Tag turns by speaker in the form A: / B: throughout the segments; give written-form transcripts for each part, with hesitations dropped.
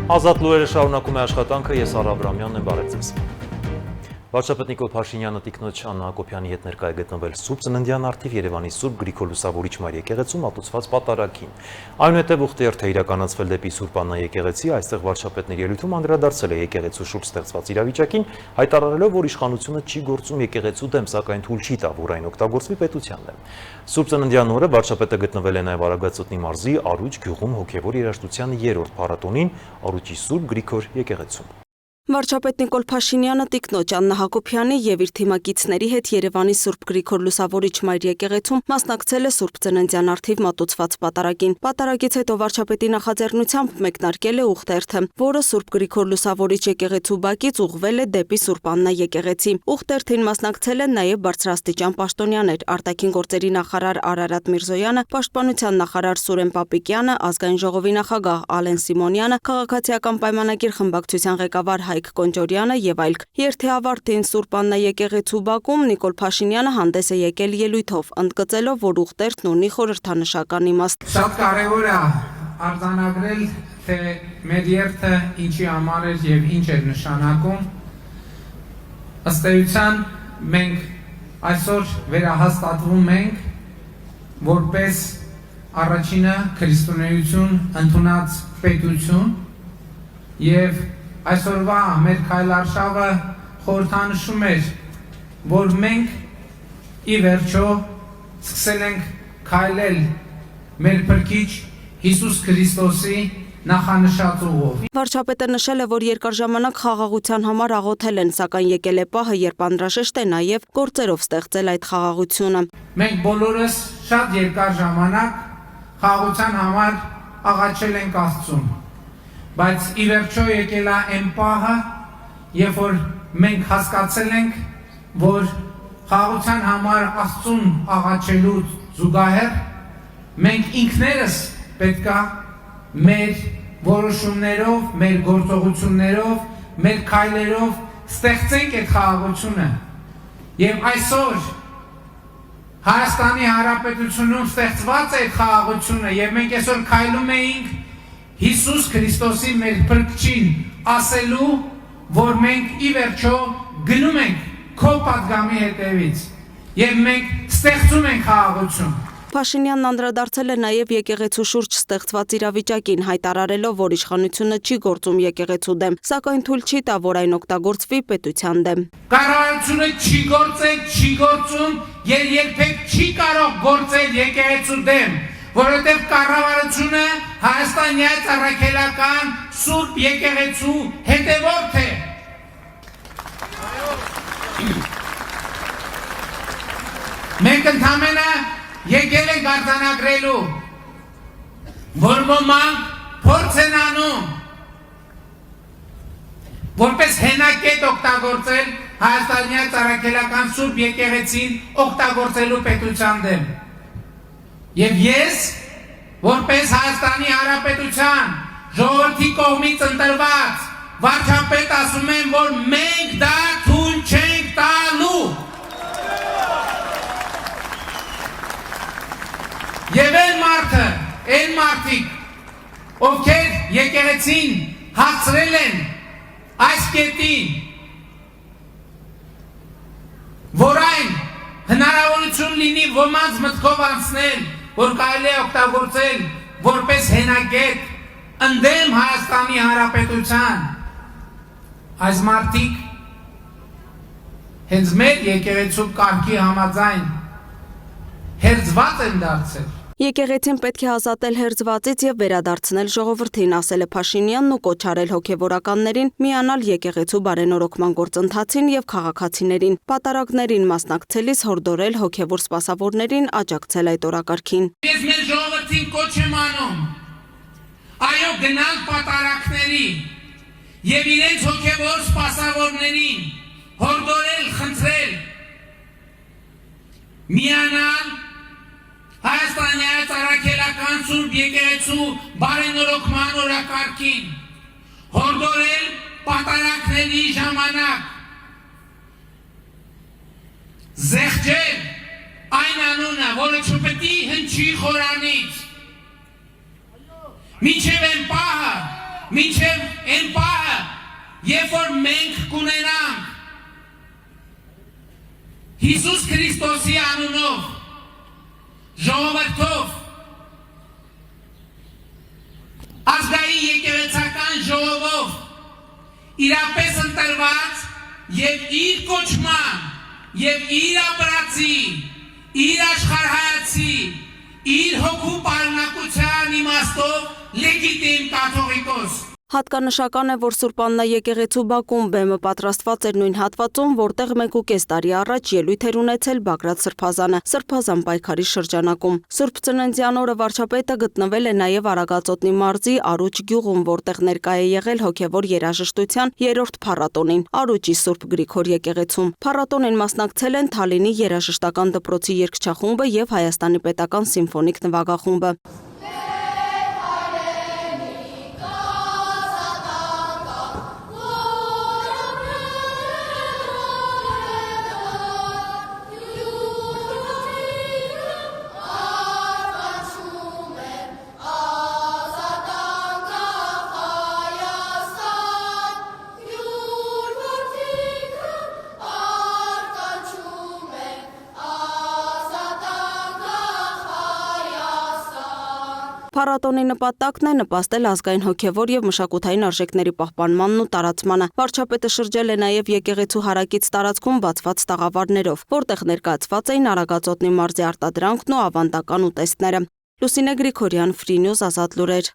A: Ազատ լուրերը շարունակում է աշխատանքը, ես Արա Աբրամյանն եմ, բարև ձեզ։ Վարչապետ Նիկոլ Փաշինյանը տիկնոջ Աննա Հակոբյանի հետ ներկա է գտնվել Սուրբ Ծննդյան առթիվ Երևանի Սուրբ Գրիգոր Լուսավորիչ Մար եկեղեցում մատուցված պատարագին։ Այնուհետև ուխտերթ է իրականացվել դեպի Սուրբ Աննա եկեղեցի, այստեղ վարչապետների ելույթում անդրադարձել է եկեղեցու շուրջ ստեղծված իրավիճակին, հայտարարելով, որ իշխանությունը չի գործում եկեղեցու դեմ, սակայն թույլ չի տա, որ այն օգտագործվի պետության դեմ։ Սուրբ Ծննդյան օրը վարչապետը գտնվել է նաև Արագածոտնի մարզի Արուջ գյուղում հոգևոր երաժշտության 3-րդ փառատոնին Արուջի Սուրբ Գրիգոր եկեղեցում։
B: Վարչապետ Նիկոլ Փաշինյանը տիկնոջ Աննա Հակոբյանի եւ իր թիմակիցների հետ Երևանի Սուրբ Գրիգոր Լուսավորիչ Մայր եկեղեցում մասնակցել է Սուրբ Ծննդյան առթիվ մատուցված պատարագին։ Պատարագից հետո վարչապետի նախաձեռնությամբ մեկնարկել է ուխտերթը, որը Սուրբ Գրիգոր Լուսավորիչ եկեղեցու բակից ուղղվել է դեպի Սուրբ Աննա եկեղեցի։ Ուխտերթին մասնակցել են նաեւ բարձրաստիճան պաշտոնյաներ, արտաքին գործերի նախարար Արարատ Միրզոյանը, պաշտպանության նախարար Սուրեն Պապիկյանը, ազգային ժողովի նախագահ Ալեն Սիմոնյանը, քաղաքացիական պայմանագիր խմբակցության ղեկավար Հայկ Կոնջորյանը եւ այլք։ Երթի ավարտին Սուրբ Աննա եկեղեցու բակում Նիկոլ Փաշինյանը հանդես է եկել ելույթով, ընդգծելով, որ ուխտերթն ունի խորհրդանշական իմաստ։
C: Շատ կարևոր է արձանագրել, թե մեր երթը ինչի համար էր եւ ինչ էր նշանակում։ Ըստ էության մենք այսօր վերահաստատվում ենք որպես առաջինը քրիստոնեություն ընդունած պետություն եւ այսօրվա մեր քայլարշավը խորհրդանշում էր, որ մենք ի վերջո սկսել ենք քայլել մեր Փրկիչ Հիսուս Քրիստոսի նախանշած ուղով։
B: Վարչապետը նշել է, որ երկար ժամանակ խաղաղության համար աղոթել են, սակայն եկել է պահը, երբ անհրաժեշտ է նաև գործերով ստեղծել այդ խաղաղությունը։
C: Մենք բոլորս շատ երկար ժամանակ խաղաղության համար աղաչել ենք Աստծուն, բայց ի վերջո եկել է այն պահը, երբ որ մենք հասկացել ենք, որ խաղաղության համար Աստծուն աղաչելու զուգահեռ մենք ինքներս պետքա մեր որոշումներով, մեր գործողություններով, մեր քայլերով ստեղծենք այդ խաղաղությունը։ Եվ այսօր Հայաստանի Հանրապետությունում ստեղծված է այդ խաղաղությունը, եւ մենք այսօր քայլում էինք Հիսուս Քրիստոսի մեր Փրկչին ասելու, որ մենք ի վերջո գնում ենք քո պատգամի հետևից եւ մենք ստեղծում ենք խաղաղություն։
B: Փաշինյանն անդրադարձել է նաև եկեղեցու շուրջ ստեղծված իրավիճակին, հայտարարելով, որ իշխանությունը չի գործում եկեղեցու դեմ, սակայն թույլ չի տա, որ այն օգտագործվի պետության դեմ։
C: Կառավարությունը չի գործել, չի գործում եւ երբեք չի կարող գործել եկեղեցու դեմ, որովհետեւ կառավարությունը հայաստանյան առաքելական Սուրբ եկեղեցու հետևորդ է։ Մենք ընդհանրապես եկել ենք արձանագրելու, որ ոմանք փորձ են անում, որպես հենակետ օգտագործել հայաստանյան առաքելական Սուրբ եկեղեցին օգտագործելու պետության դեմ։ Եվ ես, որպես Հայաստանի Հանրապետության ժողովրդի կողմից ընտրված վարչապետ ասում եմ, որ մենք դա թույլ չենք տալու։ Եվ այն մարդիկ, ովքեր եկեղեցին հասցրել են այս կետին, որ այն հնարավորություն լինի ոմանց մտքով անցնել, որ կարելի է օգտագործել որպես հենակետ ընդդեմ Հայաստանի Հանրապետության, այս մարդիկ հենց մեր եկեղեցու կարգի համաձայն հերձված են դարձել։
B: Եկեղեցին պետք է ազատել հերձվածից եւ վերադարձնել ժողովրդին, ասել է Փաշինյանն ու կոչ արել հոգեվորականներին միանալ եկեղեցու բարենորոգման գործընթացին եւ քաղաքացիներին, պատարագներին մասնակցելիս հորդորել հոգեվոր սպասավորներին աջակցել այդ օրակարգին։
C: Ես մեր ժողովրդին կոչ եմ անում, այո, գնալ պատարագների եւ իրենց հոգեվոր սպասավորներին հորդորել, խնդրել միանալ Հայաստանյան առաքելական Սուրբ եկեղեցու բարենորոգման օրակարգին, հորդորել պատարագների ժամանակ, զեղչել այն անունը, որը չպետք է հնչի խորանից, մինչև այն պահը, մինչև այն պահը, երբ որ մենք կունենանք Հիսուս Քրիստոսի անունով ժողովրդով ազգային եկեղեցական ժողովով իրապես ընտրված եւ իր կոչման եւ իր ապրածի իր աշխարհայացի իր հոգու պարունակության իմաստով լեգիտիմ կաթողիկոս
B: Հատկանշական է, որ Սուրբ Աննա եկեղեցու Բաքում բեմը պատրաստված էր նույն հատվածում, որտեղ 1.5 տարի առաջ ելույթ էր ունեցել Բագրատ Սրբազանը Սրբազան պայքարի շրջանակում։ Սուրբ Ծննդյան օրը վարչապետը գտնվել է նաև Արագածոտնի մարզի Արուջ գյուղում, որտեղ ներկա է եղել հոգևոր երաժշտության 3-րդ փառատոնին Արուջի Սուրբ Գրիգոր եկեղեցում։ Փառատոնին մասնակցել են Թալինի երաժշտական դպրոցի երգչախումբը եւ Հայաստանի պետական սիմֆոնիկ նվագախումբը։ Փառատոնի նպատակն է նպաստել ազգային հոգևոր եւ մշակութային արժեքների պահպանմանն ու տարածմանը։ Վարչապետը շրջել է նաեւ եկեղեցու հարակից տարածքում բացված տաղավարներով, որտեղ ներկայացված էին Արագածոտնի մարզի արտադրանքն ու ավանդական ուտեստները։ Լուսինե Գրիգորյան, Free News, Ազատ լուրեր։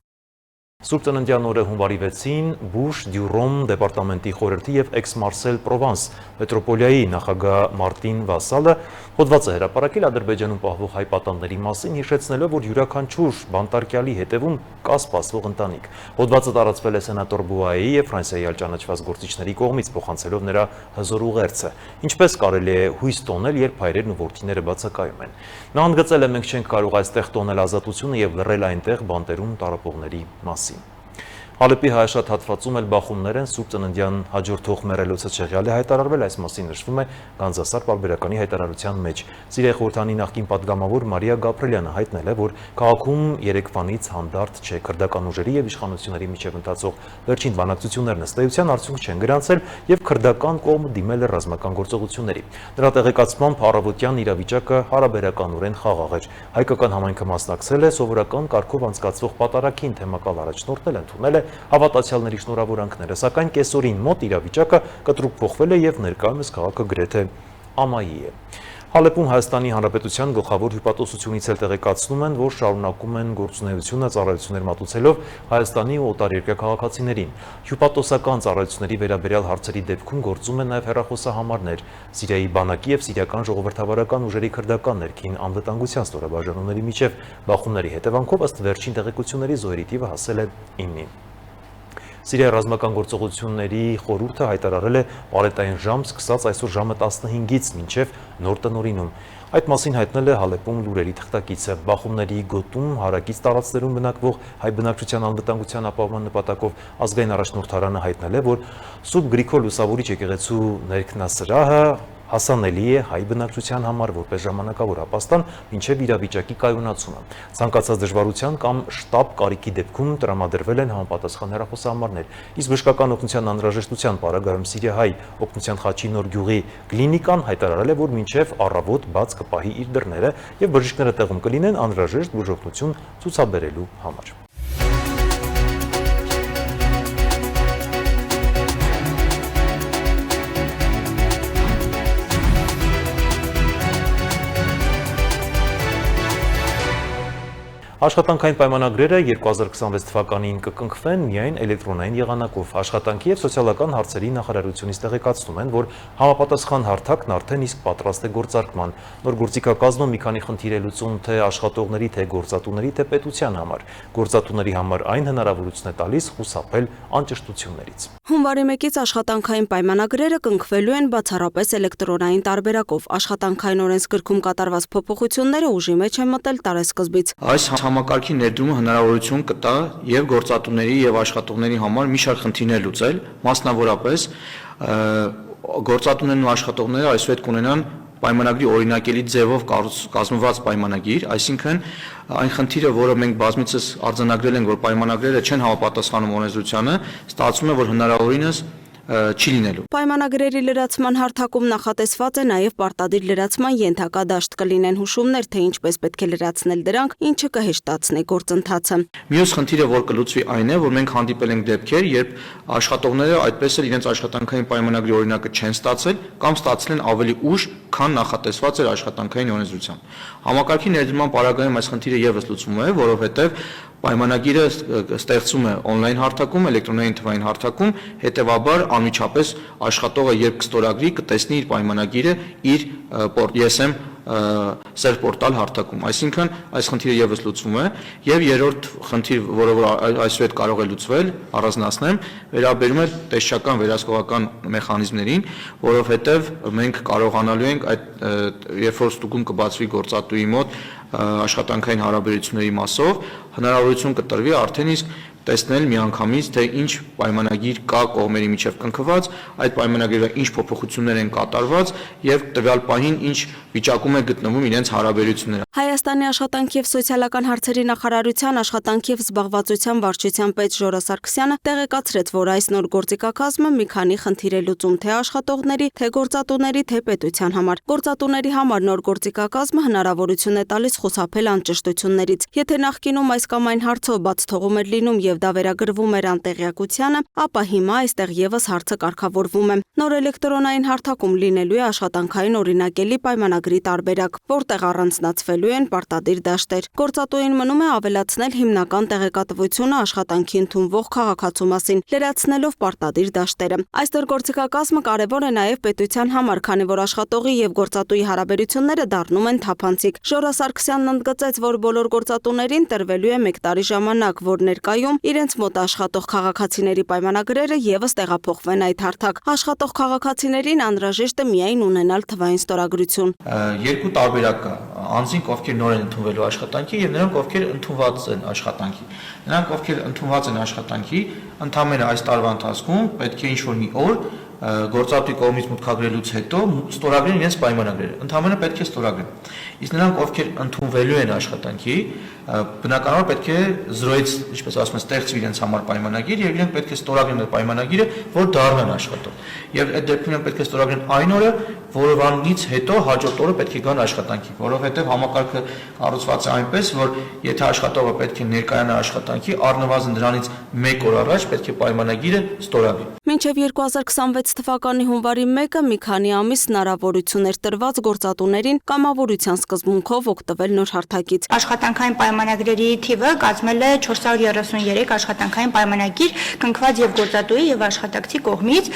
A: Սուրբ Ծննդյան օրը հունվարի 6-ին Բուշ դյուրոմ դեպարտամենտի խորհրդի եւ Էքս-Մարսել Պրովանս մետրոպոլիայի նախագահ Մարտին Վասալը հոդված է հրապարակել Ադրբեջանում պահվող հայ պատանդների մասին, հիշեցնելով, որ յուրաքանչյուր բանտարկյալի հետևում կա սպասվող ընտանիք։ Հոդվածը տարածվել է սենատոր Բուայի եւ Ֆրանսիայի ճանաչված գործիչների կողմից, փոխանցելով նրա հզոր ուղերձը։ Ինչպես կարելի է հույս տոնել, երբ հայրերն ու որդիները բացակայում են։ Նա ընդգծել է, մենք չենք կարող այստեղ տոնել ազատությունը եւ լռել այնտեղ բանտերում տարապողների մասին։ Ալեպի հայաշատ հատվածում էլ բախումներ են, Սուրբ Ծննդյան հաջորդող մեռելոցը չեղյալ է հայտարարվել, այս մասին նշվում է Գանձասար պարբերականի հայտարարության մեջ։ Սիրիայի խորհրդանի նախկին պատգամավոր Մարիա Գաբրելյանը հայտնել է, որ քաղաքում երեկվանից հանդարտ չէ, քրդական ուժերի եւ իշխանությունների միջև ընթացող վերջին բանակցություններն ըստ էության արդյունք չեն գրանցել եւ քրդական կողմը դիմել է ռազմական գործողությունների։ Նրա տեղեկացմամբ առավոտյան իրավիճակը հարաբերականորեն խաղաղ էր։ Հայկական համայնքը մասնակցել է սովորական կարգով անցկացվող պատարագին, թեմակալ առաջնորդն էլ ընդունել է հավատացյալների շնորհավորանքները, սակայն կեսօրին մոտ իրավիճակը կտրուկ փոխվել է եւ ներկայումս քաղաքը գրեթե ամայի է։ Հալեպում Հայաստանի Հանրապետության գլխավոր հյուպատոսությունից էլ տեղեկացնում են, որ շարունակում են գործունեությունը ծառայություններ մատուցելով Հայաստանի ու օտարերկրյա քաղաքացիներին։ Հյուպատոսական ծառայությունների վերաբերյալ հարցերի դեպքում գործում են նաև հեռախոսահամարներ։ Սիրիայի բանակի եւ սիրիական ժողովրդավարական ուժերի քրդական ներքին անվտանգության ստորաբաժանումների միջև բախումների հետևանքով ըստ վերջին տեղեկությունների զոհերի թիվը հասել է 9-ի։ Սիրիայի ռազմական գործողությունների խորհուրդը հայտարարել է պարետային ժամ սկսած այսօր ժամը 15-ից մինչև նոր տնօրինում։ Այդ մասին հայտնել է Հալեպում լուրերի թղթակիցը։ Բախումների գոտում հարակից տարածքներում բնակվող հայ բնակչության անվտանգության ապահովման նպատակով ազգային առաջնորդարանը հայտնել է, որ Սուրբ Գրիգոր Լուսավորիչ եկեղեցու ներքնասրահը հասանելի է հայ բնակչության համար որպես ժամանակավոր ապաստան մինչև իրավիճակի կայունացումը։ Ցանկացած դժվարության կամ շտապ կարիքի դեպքում տրամադրվել են համապատասխան հեռախոսահամարներ։ Իսկ բժշկական օգնության անհրաժեշտության պարագայում Սիրիայի օգնության խաչի նոր գյուղի կլինիկան հայտարարել է, որ մինչև առավոտ բաց կպահի իր դռները եւ բժիշկները տեղում կլինեն անհրաժեշտ բուժօգնություն ցուցաբերելու համար։ Աշխատանքային պայմանագրերը 2026 թվականին կկնքվեն միայն էլեկտրոնային եղանակով։ Աշխատանքի եւ սոցիալական հարցերի նախարարությունից տեղեկացնում են, որ համապատասխան հարթակն արդեն իսկ պատրաստ է գործարկման։ Նոր գործիքակազմը մի քանի խնդիր է լուծում թե աշխատողների, թե գործատուների, թե պետության համար։ Գործատուների համար այն հնարավորություն է տալիս խուսափել անճշտություններից։
B: Հունվարի 1-ից աշխատանքային պայմանագրերը կնքվելու են բացառապես էլեկտրոնային տարբերակով։ Աշխատանքային օրենսգրքում կատարված փոփոխությունները ուժի մեջ են մտել տարեսկզբից։
D: Այս համակարգի ներդրումը հնարավորություն կտա եւ գործատուների եւ աշխատողների համար մի շարք խնդիրներ լուծել, մասնավորապես գործատուներն ու աշխատողները այսուհետ կունենան պայմանագրի օրինակելի ձևով կազմված պայմանագիր, այսինքն այն խնդիրը, որը մենք բազմիցս արձանագրել ենք, որ պայմանագրերը չեն համապատասխանում օրենսդրությանը, ստացվում է, որ հնարավորինս չի լինելու։
B: Պայմանագրերի լրացման հարթակում նախատեսված է նաև պարտադիր լրացման ենթակա դաշտ կլինեն հուշումներ, թե ինչպես պետք է լրացնել դրանք, ինչը կհեշտացնի գործընթացը։
D: Մյուս խնդիրը, որ կլուծվի, այն է, որ մենք հանդիպել ենք դեպքեր, երբ աշխատողները այդպես էլ իրենց աշխատանքային պայմանագրի օրինակը չեն ստացել կամ ստացել են ավելի ուշ, քան նախատեսված էր աշխատանքային օրենսդրությամբ։ Համակարգի ներդրման պարագայում այս խնդիրը եւս լուծվում է, որովհետեւ պայմանագիրը ստեղծում է on-line հարթակում, էլեկտրոնային թվային հարթակում, հետևաբար անմիջապես աշխատողը երբ կստորագրի, կտեսնի իր պայմանագիրը իր ESM սեր պորտալ հարթակում, այսինքն այս խնդիրը եւս լուծվում է եւ երրորդ խնդիր, որը այսուհետ կարող է լուծվել, առանձնացնեմ, վերաբերում է տեսչական վերահսկողական մեխանիզմներին, որովհետեւ մենք կարողանալու ենք այդ երբ որ ստուգում կբացվի գործատուի մոտ աշխատանքային հարաբերությունների մասով, հնարավորություն կտրվի արդեն իսկ տեսնել միանգամից, թե ինչ պայմանագիր կա կողմերի միջև կնքված, այդ պայմանագրերը ինչ փոփոխություններ են կատարված եւ տվյալ պահին ինչ վիճակում է գտնվում իրենց հարաբերությունները։
B: Հայաստանի աշխատանքի եւ սոցիալական հարցերի նախարարության աշխատանքի եւ զբաղվածության վարչության պետ Ժորա Սարգսյանը տեղեկացրեց, որ այս նոր գործիքակազմը մի քանի խնդիր է լուծում թե աշխատողների, թե գործատուների, թե պետության համար։ Գործատուների համար նոր գործիքակազմը հնարավորություն է տալիս խուսափել անճշտություններից։ Եթե նախկինում այս կամ այն հարցով բաց թողում էր լինում եւ դա վերագրվում էր անտեղյակությանը, ապա հիմա այստեղ եւս հարցը կարգավորվում է։ Նոր էլեկտրոնային հարթակում լինելու է աշխատանքային օրինակելի պայմանագրի տարբերակ, որտեղ առանձնացվելու են պարտադիր դաշտեր։ Գործատուին մնում է ավելացնել հիմնական տեղեկատվությունը աշխատանքի ընդունվող քաղաքացու մասին, լրացնելով պարտադիր դաշտերը։ Այստեղ գործիքակազմը կարևոր է նաև պետության համար, քանի որ աշխատողի եւ գործատուի հարաբերությունները դառնում են թափանցիկ։ Ժորա Սարգսյանն ընդգծեց, որ բոլոր գործատուներին տրվելու է 1 տարի ժամանակ, որ ներկայում իրենց մոտ աշխատող քաղաքացիների պայմանագրերը եւս տեղափոխվեն այդ հարթակ։ Աշխատող քաղաքացիներին անհրաժեշտ է միայն ունենալ թվային ստորագրություն։
D: Երկու տարբերակ կա՝ անձինք, ովքեր նոր են ընդունվելու աշխատանքի եւ նրանք, ովքեր ընդունված են աշխատանքի։ Նրանք, ովքեր ընդունված են աշխատանքի, ընդամենը այս տարվա ընթացքում պետք է ինչ-որ մի օր գործատուի կողմից մուտքագրելուց հետո ստորագրեն իրենց պայմանագրերը։ Ընդամենը պետք է ստորագրեն։ Իսկ նրանք, ովքեր ընդունվելու են աշխատանքի, բնականաբար պետք է 0-ից, ինչպես ասում են, ստեղծվի իրենց համար պայմանագիր եւ իրենք պետք է ստորագրեն այդ պայմանագիրը, որ դառնան աշխատող։ Եվ այդ դեպքում իրենք պետք է ստորագրեն այն օրը, որովանից հետո հաջորդ օրը պետք է գան աշխատանքի, որովհետեւ համակարգը կառուցված է այնպես, որ եթե աշխատողը պետք է ներկայանա աշխատանքի, առնվազն դրանից 1 օր առաջ պետք է պայմանագիրը ստորագրի։
B: Մինչև 2026 թվականի հունվարի 1-ը մի քանի ամիս հնարավորություն էր տրված գործատուներին կամավորության սկզբունքով օգտվել նոր հարթակից։
E: Աշխատանքային պայմանագրերի թիվը կազմել է 433 աշխատանքային պայմանագիր, կնքված եւ գործատուի եւ աշխատակցի կողմից,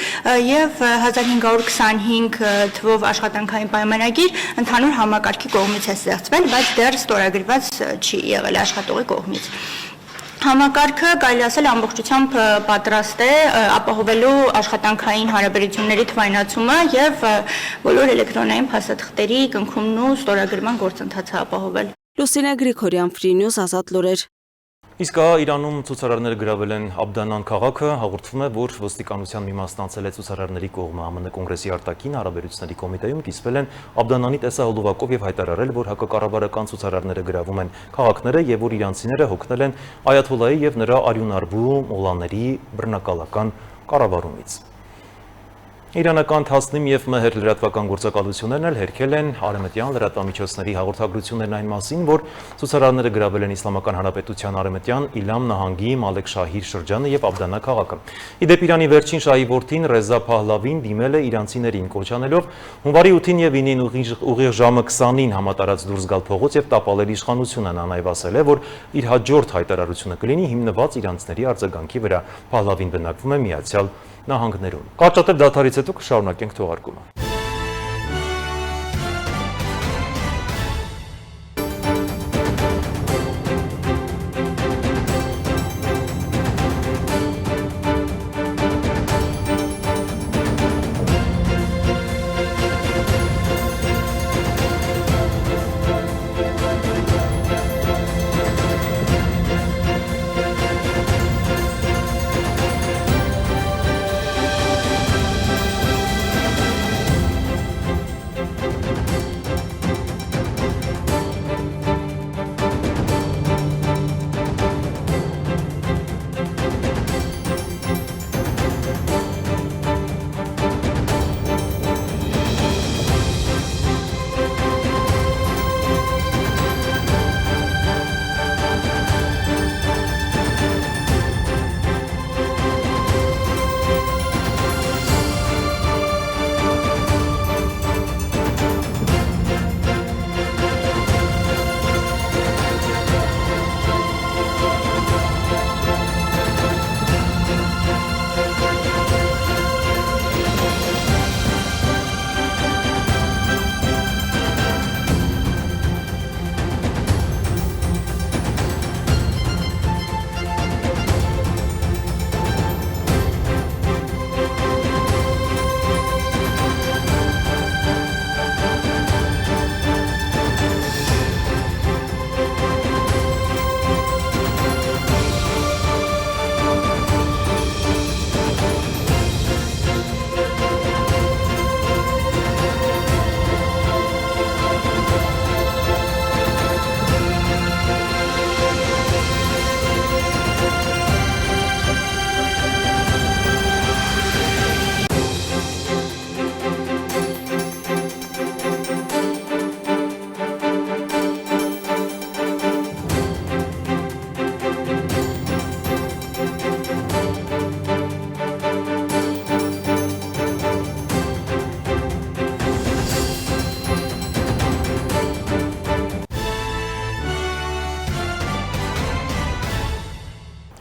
E: եւ 1525 թվով աշխատանքային պայմանագիր ընդհանուր համակարգի կողմից է ստեղծվել, բայց դեռ ստորագրված չի եղել աշխատողի կողմից։ Համակարգը կարելի ասել ամբողջությամբ պատրաստ է ապահովելու աշխատանքային հարաբերությունների թվայնացումը եւ բոլոր էլեկտրոնային փաստաթղթերի կնքումն ու ստորագրման գործընթացը ապահովել։
B: Լուսինե Գրիգորյան, Free News, Ազատ լուրեր։
A: Իսկ Իրանում ցուցարարները գրավել են Աբդանան քաղաքը, հաղորդվում է, որ ոստիկանության մի մասն անցել է ցուցարարների կողմը։ ԱՄՆ կոնգրեսի արտաքին հարաբերությունների կոմիտեում կիսվել են Աբդանանի տեսահոլովակով եւ հայտարարել, որ հակակառավարական ցուցարարները գրավում են քաղաքները եւ որ իրանցիները հոգնել են Այաթոլլայի եւ նրա արյունարբու մոլաների բռնակալական կառավարումից։ Իրանական Թասնիմ եւ Մեհեր լրատվական գործակալություններն էլ հերքել են արևմտյան լրատվամիջոցների հաղորդագրություններն այն մասին, որ ցուցարարները գրավել են Իսլամական Հանրապետության արևմտյան Իլամ նահանգի Մալեք Շահիր շրջանը եւ Աբդանա քաղաքը։ Իդեպ Իրանի վերջին շահի որդին Ռեզա Փահլավին դիմել է իրանցիներին կոչանելով հունվարի 8-ին եւ 9-ին ուղիղ ժամը 20-ին համատարած դուրս գալ փողոց եւ տապալել իշխանությունը։ Նա նաեւ ասել է, որ իր հաջորդ հայտարարությունը կլինի հիմնված իրանցիների արձագանքի վրա։ Փահլավին բնակվում է Միացյալ Նահանգներում։ Կարճատև դադարից հետո կշարունակենք թողարկումը։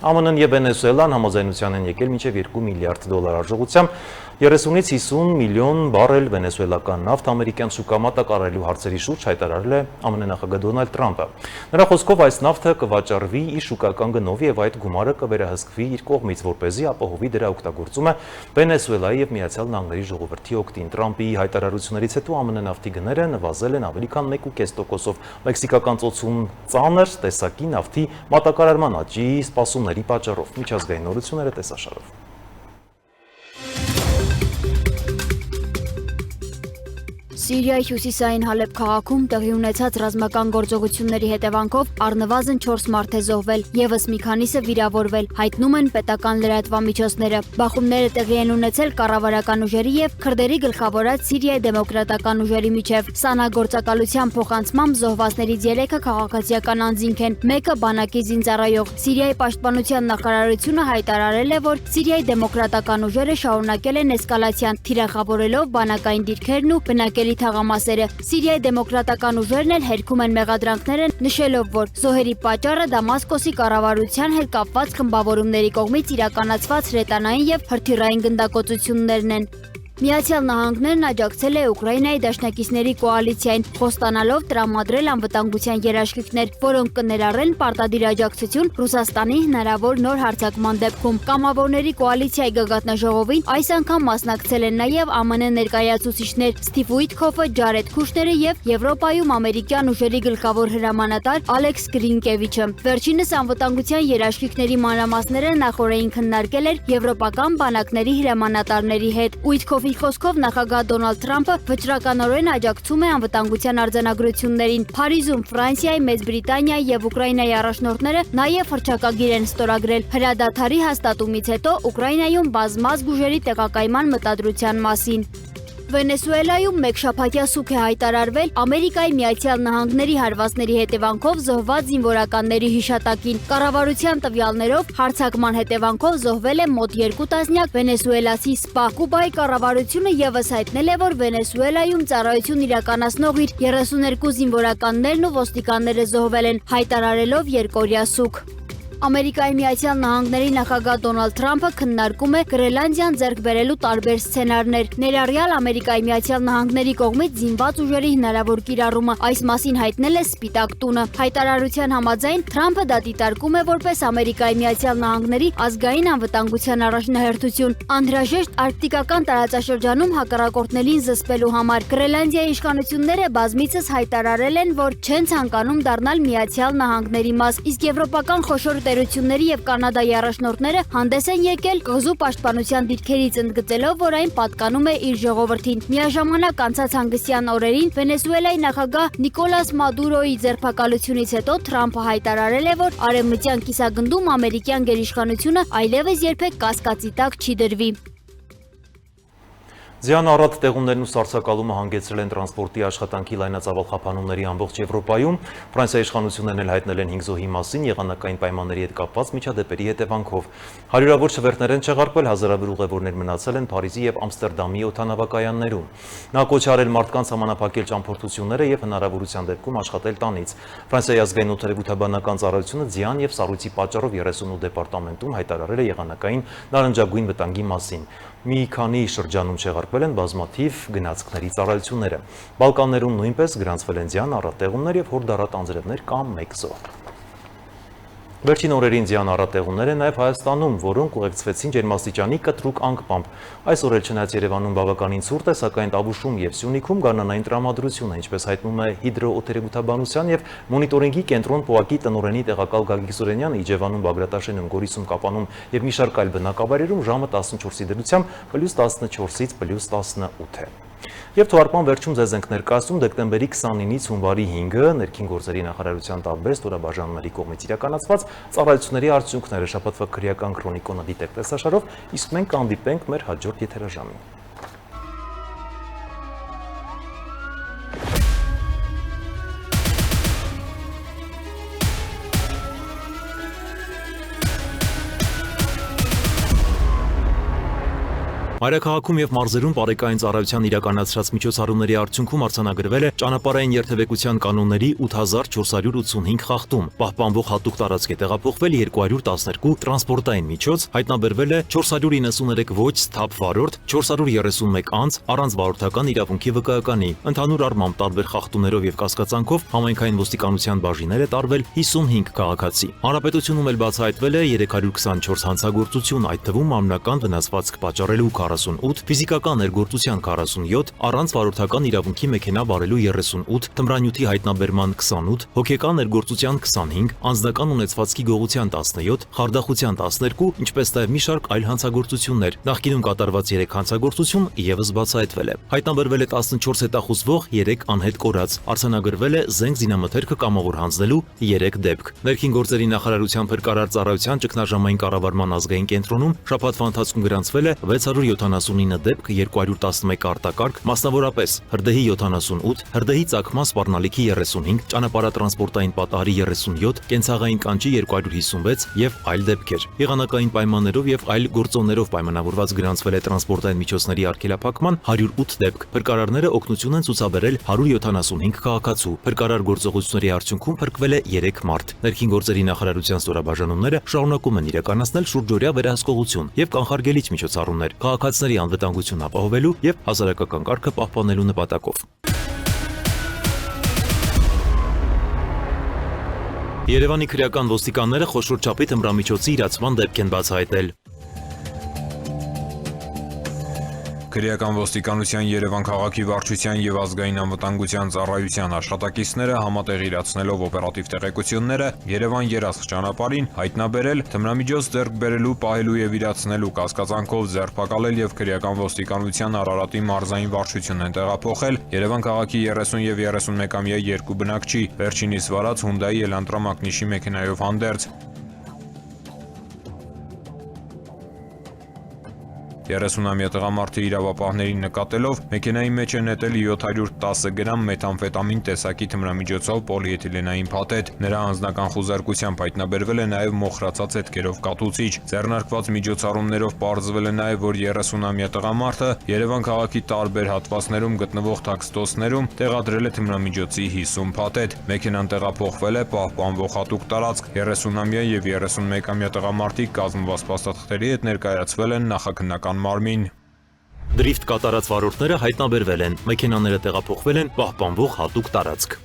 A: ԱՄՆ-ն եւ Վենեսուելան համաձայնության են եկել մինչեւ $2 միլիարդ արժողությամբ 30-ից 50 միլիոն բարել վենեսուելական նավթ ամերիկյան շուկա մատակարարելու հարցերի շուրջ հայտարարել է ԱՄՆ նախագահ Դոնալդ Թրամփը։ Նրա խոսքով այս նավթը կվաճառվի իր շուկական գնով եւ այդ գումարը կվերահսկվի իր կողմից, որպեսզի ապահովի դրա օգտագործումը Վենեսուելայի եւ Միացյալ Նահանգների ժողովրդի օգտին։ Թրամփի հայտարարություններից հետո ԱՄՆ նավթի գները նվազել են ավելի քան 1.5%-ով մեքսիկական ծոցում ծանր տեսակի նավթի մատակարարման աճի սպասումների պատճառով։ Միջազգային նորությունները տեսաշարով։
F: Սիրիայի հյուսիսային Հալեբ քաղաքում տեղի ունեցած ռազմական գործողությունների հետևանքով առնվազն 4 մարդ է զոհվել, եւս մի քանիսը վիրավորվել, հայտնում են պետական լրատվամիջոցները։ Բախումները տեղի են ունեցել կառավարական ուժերի եւ քրդերի գլխավորած Սիրիայի դեմոկրատական ուժերի միջև։ Սանա գործակալության փոխանցմամբ զոհվածներից 3-ը քաղաքացիական անձինք են, մեկը բանակի զինծառայող։ Սիրիայի պաշտպանության նախարարությունը հայտարարել է, որ Սիրիայի դեմոկրատական ուժերը շարունակել են էսկալացիան, թիրախավորելով բանակային դիրքերն ու բնակելի թաղամասերը։ Սիրիայի դեմոկրատական ուժերն էլ հերքում են մեղադրանքները, նշելով, որ զոհերի պատճառը Դամասկոսի կառավարության հետ կապված խմբավորումների կողմից իրականացված հրետանային եւ հրթիռային գնդակոծություններն են։ Միացյալ Նահանգներն աջակցել է Ուկրաինայի դաշնակիցների կոալիցիային, խոստանալով տրամադրել անվտանգության երաշխիքներ, որոնք կներառեն պարտադիր աջակցություն Ռուսաստանի հնարավոր նոր հարձակման դեպքում։ Կամավորների կոալիցիայի գագաթնաժողովին այս անգամ մասնակցել են նաև ԱՄՆ ներկայացուցիչներ Սթիվ Ուիթքոֆը, Ջարեդ Քուշները եւ Եվրոպայում ամերիկյան ուժերի գլխավոր հրամանատար Ալեքս Գրինկևիչը։ Վերջինս անվտանգության երաշխիքների մանրամասները նախորդին քննարկել էր եվրոպական բանակների հրամանատարների հետ։ Ուիթքոֆ խոսքով նախագահ Դոնալդ Թրամփը վճռականորեն աջակցում է անվտանգության արձանագրություններին։ Փարիզում Ֆրանսիայի, Մեծ Բրիտանիայի եւ Ուկրաինայի առաջնորդները նաեւ հռչակագիր են ստորագրել հրադադարի հաստատումից հետո Ուկրաինայում բազմազգ ուժերի տեղակայման մտադրության մասին։ Վենեսուելայում մեկ շաբաթյա սուգ է հայտարարվել Ամերիկայի Միացյալ Նահանգների հարվածների հետևանքով զոհված զինվորականների հիշատակին։ Կառավարության տվյալներով հարձակման հետևանքով զոհվել է մոտ 2 տասնյակ վենեսուելացի սպա։ Կուբայի կառավարությունը եւս հայտնել է, որ Վենեսուելայում ծառայություն իրականացնող իր 32 զինվորականներն ու ոստիկանները զոհվել են, հայտարարելով երկօրյա սուգ։ Ամերիկայի Միացյալ Նահանգների նախագահ Դոնալդ Թրամփը քննարկում է Գրենլանդիան ձեռք բերելու տարբեր սցենարներ, ներառյալ Ամերիկայի Միացյալ Նահանգների կողմից զինված ուժերի հնարավոր կիրառումը։ Այս մասին հայտնել է Սպիտակ տունը։ Հայտարարության համաձայն Թրամփը դա դիտարկում է որպես Ամերիկայի Միացյալ Նահանգների ազգային անվտանգության առաջնահերթություն, անհրաժեշտ արկտիկական տարածաշրջանում հակառակորդներին զսպելու համար։ Գրենլանդիայի իշխանությունները բազմիցս հայտարարել են, որ չեն ցանկանում դառնալ Միացյալ Նահանգների մաս, իսկ եվրոպական խոշոր տերությունների եւ Կանադայի առաջնորդները հանդես են եկել կղզու պաշտպանության դիրքերից ընդգծելով, որ այն պատկանում է իր ժողովրդին։ Միաժամանակ անցած հանգստյան օրերին Վենեսուելայի նախագահ Նիկոլաս Մադուրոյի ձերբակալությունից հետո Թրամփը հայտարարել է, որ արևմտյան կիսագնդում ամերիկյան գերիշխանությունը այլևս երբեք կասկածի տակ չի դրվի։
A: Ձյան առատ տեղումներն ու սառցակալումը հանգեցրել են տրանսպորտի աշխատանքի լայնածավալ խափանումների ամբողջ Եվրոպայում։ Ֆրանսիայի իշխանություններն էլ հայտնել են 5 զոհի մասին եղանակային պայմանների հետ կապված միջադեպերի հետևանքով։ Հարյուրավոր շվերտներ են չեղարկվել, հազարավոր ուղևորներ մնացել են Փարիզի եւ Ամստերդամի օդանավակայաններում։ Նա կոչ արել մարդկանց համանապակել ճամփորդությունները եւ հնարավորության դեպքում աշխատել տանից։ Ֆրանսիայի ազգային օդերևութաբանական ծառայությունը ձյան եւ սառույցի պատճառով 38 դեպարտամենտում հայտարարել է եղանակային նարնջագույն վտանգի մասին։ Մի քանի շրջանում չեղարկվել են բազմաթիվ գնացքների ծառայությունները։ Բալկաններում նույնպես գրանցվել են ձյան առատ տեղումներ եւ հորդառատ անձրևներ կամ 1 զոհ։ Վերջին օրերին ձյան առատ տեղումներ են նաև Հայաստանում, որոնք ուղեկցվեցին ջերմաստիճանի կտրուկ անկպամբ։ Այսօր էլ չնայած Երևանում բավականին ցուրտ է, սակայն Տավուշում եւ Սյունիքում գարնանային տրամադրություն է, ինչպես հայտնում է հիդրոօդերևութաբանության եւ մոնիտորինգի կենտրոն ՊՕԱԿ-ի տնօրենի տեղակալ Գագիկ Սուրենյանը։ Իջևանում, Բագրատաշենում, Գորիսում, Կապանում եւ մի շարք այլ բնակավայրերում ժամը 14-ի դրությամբ +14-ից +18 է։ Եվ թվարկման վերջում ձեզ ենք ներկայացնում դեկտեմբերի 29-ից հունվարի 5-ը ներքին գործերի նախարարության տարբեր ստորաբաժանումների կողմից իրականացված ծառայությունների արդյունքները շաբաթվա քրեական քրոնիկոնը դիտեք տեսաշարով, իսկ մենք կհանդիպենք մեր հաջորդ եթերաժամին։ Մայրաքաղաքում եւ մարզերում բարեկային ծառայության իրականացրած միջոցառումների արդյունքում արձանագրվել է ճանապարհային երթևեկության կանոնների 8485 խախտում, պահպանվող հատուկ տարածք է տեղափոխվել 212 տրանսպորտային միջոց, հայտնաբերվել է 493 ոչ սթափ վարորդ, 431 անձ առանց վարորդական իրավունքի վկայականի։ Ընդհանուր առմամբ տարբեր խախտումներով եւ կասկածանքով համայնքային ոստիկանության բաժիններ է տարվել 55 քաղաքացի։ Հանրապետությունում էլ բացահայտվել է 324 հանցագործություն, այդ թվում մարմնական վնասվածք պատճառելու 48, ֆիզիկական ներգործության 47, առանց վարորդական իրավունքի մեքենա վարելու 38, թմրանյութի հայտնաբերման 28, հոգեկան ներգործության 25, անձնական ունեցվածքի գողության 17, խարդախության 12, ինչպես նաև մի շարք այլ հանցագործություններ։ Նախկինում կատարված 3 հանցագործություն ևս բացահայտվել է։ Հայտնաբերվել է 14 հետախուզվող, 3 անհետ կորած, արձանագրվել է զենք զինամթերքը կամավոր հանձնելու 3 դեպք։ Ներքին գործերի նախարարության փրկարար ծառայության ճգնաժամային կառավարման ազգային կենտրոնում շաբաթվա ընթացքում գրանցվել է 679 դեպք, 211 արտակարգ, մասնավորապես հրդեհի 78, հրդեհի ծագման սպառնալիքի 35, ճանապարհատրանսպորտային պատահարի 37, կենցաղային կանչի 256 եւ այլ դեպքեր։ Եղանակային պայմաններով եւ այլ գործոններով պայմանավորված գրանցվել է տրանսպորտային միջոցների արգելափակման 108 դեպք։ Փրկարարները օգնություն են ցուցաբերել 175 քաղաքացու։ Փրկարար գործողությունների արդյունքում փրկվել է 3 մարդ։ Ներքին գործերի նախարարության ստորաբաժանումները շարունակում են իրականացնել շուրջօրյա վերահսկողություն եւ կանխարգելիչ միջոցառումներ քաղաքացիների անվտանգությունն ապահովելու եւ հասարակական կարգը պահպանելու նպատակով։ Երևանի քրեական ոստիկանները խոշոր չափի թմրամիջոցի իրացման դեպք են բացահայտել։
G: Քրեական ոստիկանության Երևան քաղաքի վարչության եւ ազգային անվտանգության ծառայության աշխատակիցները համատեղ իրացնելով օպերատիվ տեղեկությունները Երևան երասխ ճանապարհին հայտնաբերել թմրամիջոց ձեռք բերելու, պահելու եւ իրացնելու կասկածանքով ձերբակալել եւ քրեական ոստիկանության Արարատի մարզային վարչություն են տեղափոխել Երևան քաղաքի 30 եւ 31-ամյա երկու բնակչի, վերջինիս վարած Hyundai Elantra մակնիշի մեքենայով հանդերձ։ 30-ամյա տղամարդը իրավապահներին նկատելով մեքենայի մեջ է նետել 710 գրամ մեթամֆետամին տեսակի թմրամիջոցով պոլիէթիլենային փաթեթ։ Նրա անձնական խուզարկությամբ հայտնաբերվել է նաև մոխրացած հետքերով կատուցիչ։ Ձեռնարկված միջոցառումներով պարզվել է նաև, որ 30-ամյա տղամարդը Երևան քաղաքի տարբեր հատվածներում գտնվող տաքստոսներում տեղադրել է թմրամիջոցի 50 փաթեթ։ Մեքենան տեղափոխվել է պահպանվող հատուկ տարածք։ 30-ամյա եւ 31-ամյա տղամարդիկ կազմված փաստաթղթերի հետ ներկայացվել են նախաքննական մարմին։
A: Դրիֆտ կատարած վարորդները հայտնաբերվել են, մեքենաները տեղափոխվել են պահպանվող հատուկ տարածք։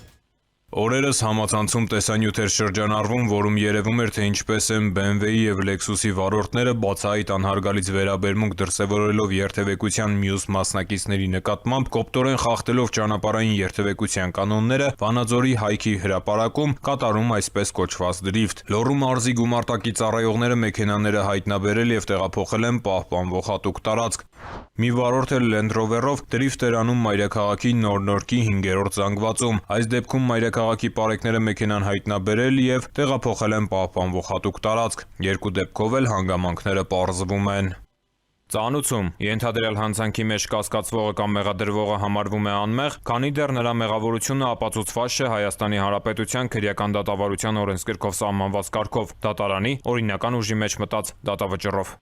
G: Օրերս համացանցում տեսանյութ էր շրջանառվում, որում երևում էր, թե ինչպես են BMW-ի եւ Lexus-ի վարորդները բացահայտ անհարգալից վերաբերմունք դրսևորելով երթևեկության մյուս մասնակիցների նկատմամբ, կոպտորեն խախտելով ճանապարհային երթևեկության կանոնները, Վանաձորի Հայքի հրապարակում կատարում այսպես կոչված դրիֆտ։ Լոռու մարզի գումարտակի ծառայողները մեքենաները հայտնաբերել եւ տեղափոխել են պահպանվող հատուկ տարածք։ Մի վարորդ էլ Land Rover-ով դրիֆտ էր անում Մայրաքաղաքի Նոր-Նորքի 5-րդ զանգվածում։ Այս դեպքում Մայրաքաղաքի պարեկները մեքենան հայտնաբերել եւ տեղափոխել են պահպանվող հատուկ տարածք։ Երկու դեպքով էլ հանգամանքները պարզվում են։ Ծանուցում ենթադրյալ հանցանքի մեջ կասկածվողը կամ մեղադրվողը համարվում է անմեղ, քանի դեռ նրա մեղավորությունը ապացուցված չէ Հայաստանի Հանրապետության քրեական դատավարության օրենսգրքով սահմանված կարգով, դատարանի օրինական ուժի մեջ մտած դատավճռով։